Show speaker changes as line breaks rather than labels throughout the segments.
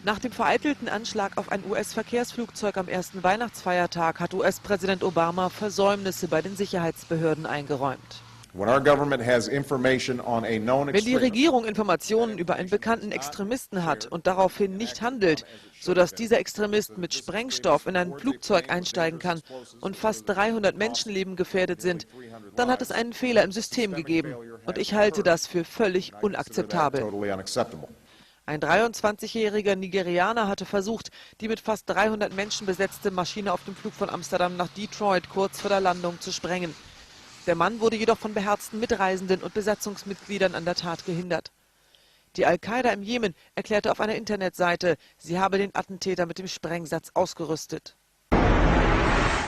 Nach dem vereitelten Anschlag auf ein US-Verkehrsflugzeug am ersten Weihnachtsfeiertag hat US-Präsident Obama Versäumnisse bei den Sicherheitsbehörden eingeräumt. Wenn die Regierung Informationen über einen bekannten Extremisten hat und daraufhin nicht handelt, sodass dieser Extremist mit Sprengstoff in ein Flugzeug einsteigen kann und fast 300 Menschenleben gefährdet sind, dann hat es einen Fehler im System gegeben. Und ich halte das für völlig unakzeptabel. Ein 23-jähriger Nigerianer hatte versucht, die mit fast 300 Menschen besetzte Maschine auf dem Flug von Amsterdam nach Detroit kurz vor der Landung zu sprengen. Der Mann wurde jedoch von beherzten Mitreisenden und Besatzungsmitgliedern an der Tat gehindert. Die Al-Qaida im Jemen erklärte auf einer Internetseite, sie habe den Attentäter mit dem Sprengsatz ausgerüstet.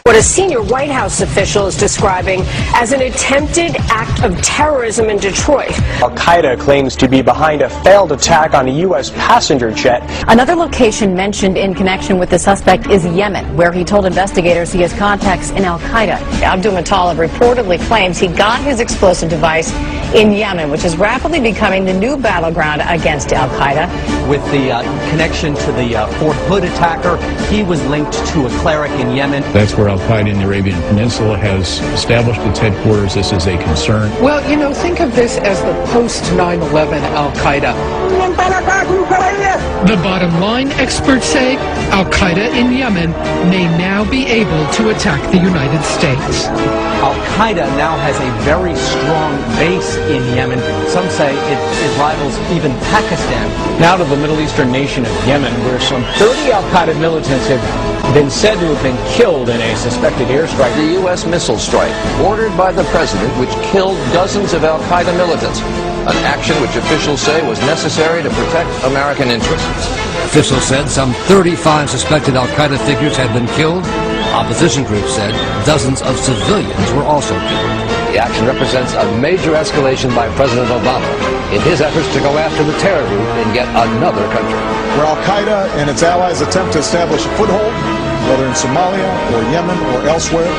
What a senior White House official is describing as an attempted act of terrorism in Detroit.
Al-Qaeda claims to be behind a failed attack on a U.S. passenger jet.
Another location mentioned in connection with the suspect is Yemen, where he told investigators he has contacts in Al-Qaeda.
Abdul Muttalib reportedly claims he got his explosive device in Yemen, which is rapidly becoming the new battleground against Al-Qaeda.
With the connection to the Fort Hood attacker, he was linked to a cleric in Yemen.
That's where Al-Qaeda in the Arabian Peninsula has established its headquarters. This is a concern.
Well, you know, think of this as the post-9/11 Al-Qaeda. The bottom line, experts say, Al-Qaeda in Yemen may now be able to attack the United States.
Al-Qaeda now has a very strong base in Yemen. Some say it rivals even Pakistan.
Now to the Middle Eastern nation of Yemen, where some 30 Al-Qaeda militants have been said to have been killed in a suspected airstrike.
The U.S. missile strike, ordered by the president, which killed dozens of Al-Qaeda militants. An action which officials say was necessary to protect American interests.
Officials said some 35 suspected Al-Qaeda figures had been killed. Opposition groups said dozens of civilians were also killed.
The action represents a major escalation by President Obama in his efforts to go after the terror group in yet another country.
Where Al-Qaeda and its allies attempt to establish a foothold, whether in Somalia or Yemen or elsewhere,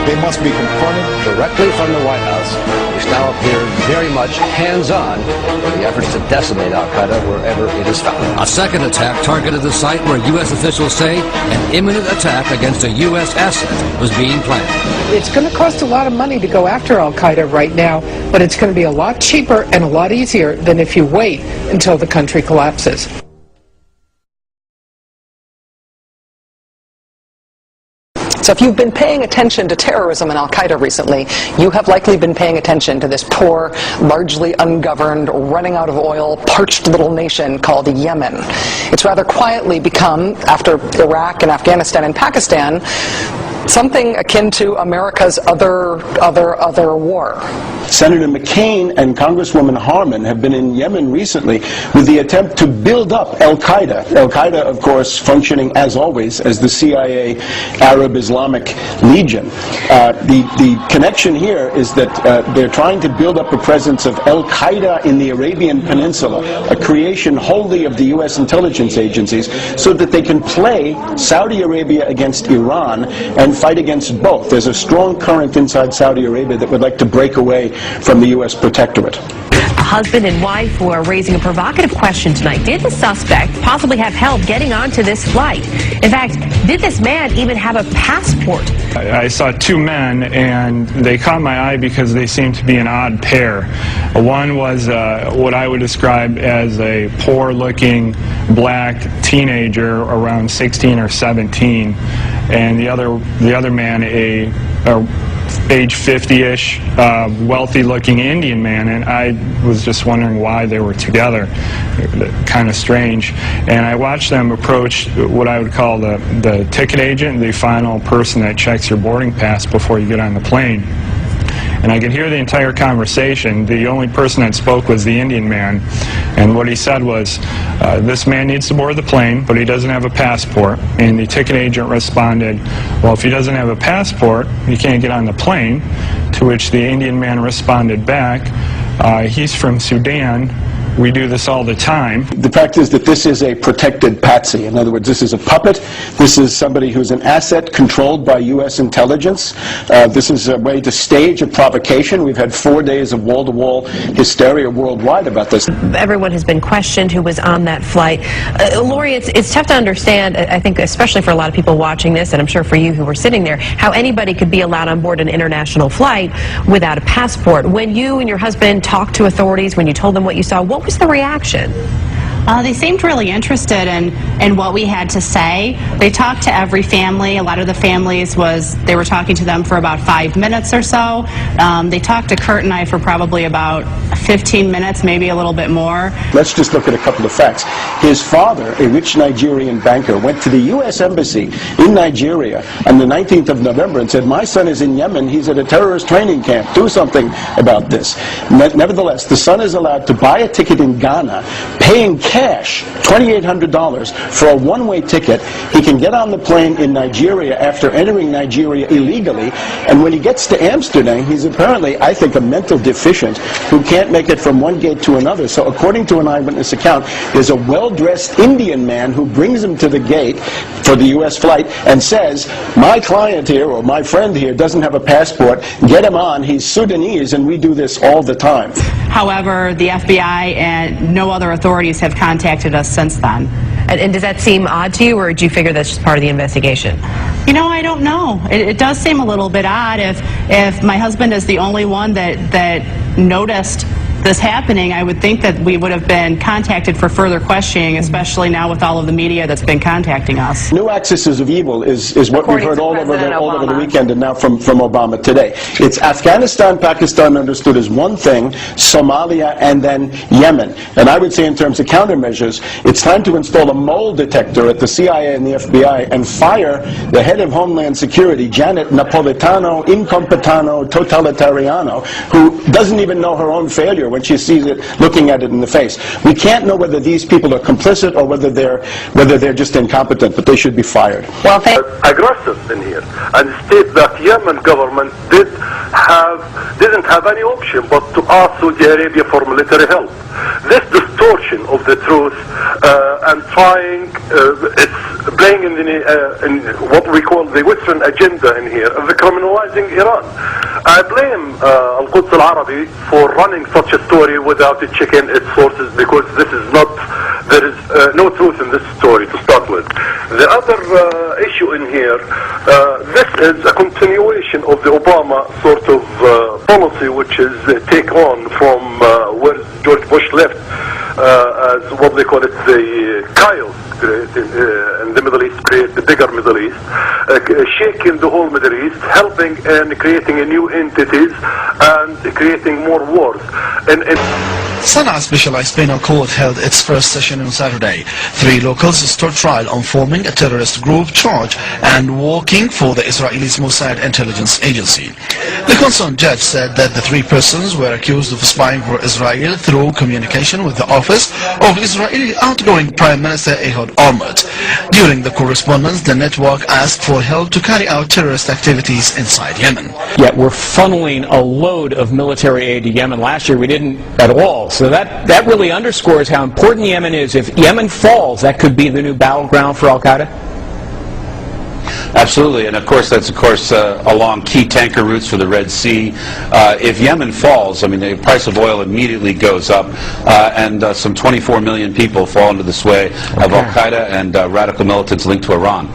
they must be confronted
directly from the White House, which now appears very much hands-on in the efforts to decimate Al-Qaeda wherever it is found.
A second attack targeted the site where U.S. officials say an imminent attack against a U.S. asset was being planned.
It's going to cost a lot of money to go after Al-Qaeda right now, but it's going to be a lot cheaper and a lot easier than if you wait until the country collapses.
So if you've been paying attention to terrorism and Al-Qaeda recently, you have likely been paying attention to this poor, largely ungoverned, running out of oil, parched little nation called Yemen. It's rather quietly become, after Iraq and Afghanistan and Pakistan, something akin to America's other war.
Senator McCain and Congresswoman Harman have been in Yemen recently with the attempt to build up Al-Qaeda. Al-Qaeda, of course, functioning as always as the CIA Arab Islamic Legion. The connection here is that they're trying to build up a presence of Al-Qaeda in the Arabian Peninsula, a creation wholly of the U.S. intelligence agencies, so that they can play Saudi Arabia against Iran and fight against both. There's a strong current inside Saudi Arabia that would like to break away from the U.S. protectorate.
A husband and wife who are raising a provocative question tonight. Did the suspect possibly have help getting onto this flight? In fact, did this man even have a passport?
I saw two men, and they caught my eye because they seemed to be an odd pair. One was what I would describe as a poor-looking black teenager around 16 or 17, and the other man a age 50-ish, wealthy-looking Indian man, and I was just wondering why they were together. Kind of strange. And I watched them approach what I would call the ticket agent, the final person that checks your boarding pass before you get on the plane. And I could hear the entire conversation. The only person that spoke was the Indian man. And what he said was, this man needs to board the plane, but he doesn't have a passport. And the ticket agent responded, well, if he doesn't have a passport, he can't get on the plane. To which the Indian man responded back, he's from Sudan, We do this all the time.
The fact is that this is a protected patsy. In other words, this is a puppet. This is somebody who's an asset controlled by U.S. intelligence. This is a way to stage a provocation. We've had 4 days of wall-to-wall hysteria worldwide about this.
Everyone has been questioned who was on that flight. Lori, it's tough to understand, I think, especially for a lot of people watching this, and I'm sure for you who were sitting there, how anybody could be allowed on board an international flight without a passport. When you and your husband talked to authorities, when you told them what you saw, what was the reaction?
They seemed really interested in what we had to say. They talked to every family. A lot of the families they were talking to them for about 5 minutes or so. They talked to Kurt and I for probably about 15 minutes, maybe a little bit more.
Let's just look at a couple of facts. His father, a rich Nigerian banker, went to the U.S. Embassy in Nigeria on the 19th of November and said, my son is in Yemen, he's at a terrorist training camp, do something about this. Nevertheless, the son is allowed to buy a ticket in Ghana, paying cash, $2,800 for a one-way ticket. He can get on the plane in Nigeria after entering Nigeria illegally, and when he gets to Amsterdam, he's apparently, I think, a mental deficient who can't make it from one gate to another. So according to an eyewitness account, there's a well-dressed Indian man who brings him to the gate for the U.S. flight and says, my client here, or my friend here, doesn't have a passport, get him on, he's Sudanese, and we do this all the time.
However, the FBI and no other authorities have contacted us since then.
And does that seem odd to you, or do you figure that's just part of the investigation?
You know, I don't know. It does seem a little bit odd if my husband is the only one that noticed this happening. I would think that we would have been contacted for further questioning, especially now with all of the media that's been contacting us.
New axis of evil is what we've heard all over the weekend and now from Obama today. It's Afghanistan, Pakistan understood as one thing, Somalia, and then Yemen. And I would say in terms of countermeasures, it's time to install a mole detector at the CIA and the FBI and fire the head of Homeland Security, Janet Napolitano Incompetano Totalitariano, who doesn't even know her own failure when she sees it, looking at it in the face. We can't know whether these people are complicit or whether they're just incompetent, but they should be fired.
Well, aggressive in here and state that Yemen government didn't have any option but to ask Saudi Arabia for military help. This distortion of the truth and trying, it's playing in what we call the Western agenda in here, of criminalizing Iran. I blame Al-Quds Al-Arabi for running such a story without checking its sources, because there is no truth in this story to start with. The other issue in here, this is a continuation of the Obama sort of policy, which is take on from where George Bush left, as what they call it, the chaos in the Middle East, create the bigger Middle East, shaking the whole Middle East, helping and creating new entities and creating more wars.
Sana'a Specialized Penal Court held its first session on Saturday. 3 locals stood trial on forming a terrorist group charged and working for the Israeli's Mossad intelligence agency. The concerned judge said that the 3 persons were accused of spying for Israel through communication with the office of Israeli outgoing Prime Minister Ehud Olmert. During the correspondence, the network asked for help to carry out terrorist activities inside Yemen.
Yet we're funneling a load of military aid to Yemen. Last year we didn't at all. So that really underscores how important Yemen is. If Yemen falls, that could be the new battleground for Al-Qaeda?
Absolutely, and of course that's along key tanker routes for the Red Sea. If Yemen falls, I mean, the price of oil immediately goes up, and some 24 million people fall into the sway of Al-Qaeda and radical militants linked to Iran.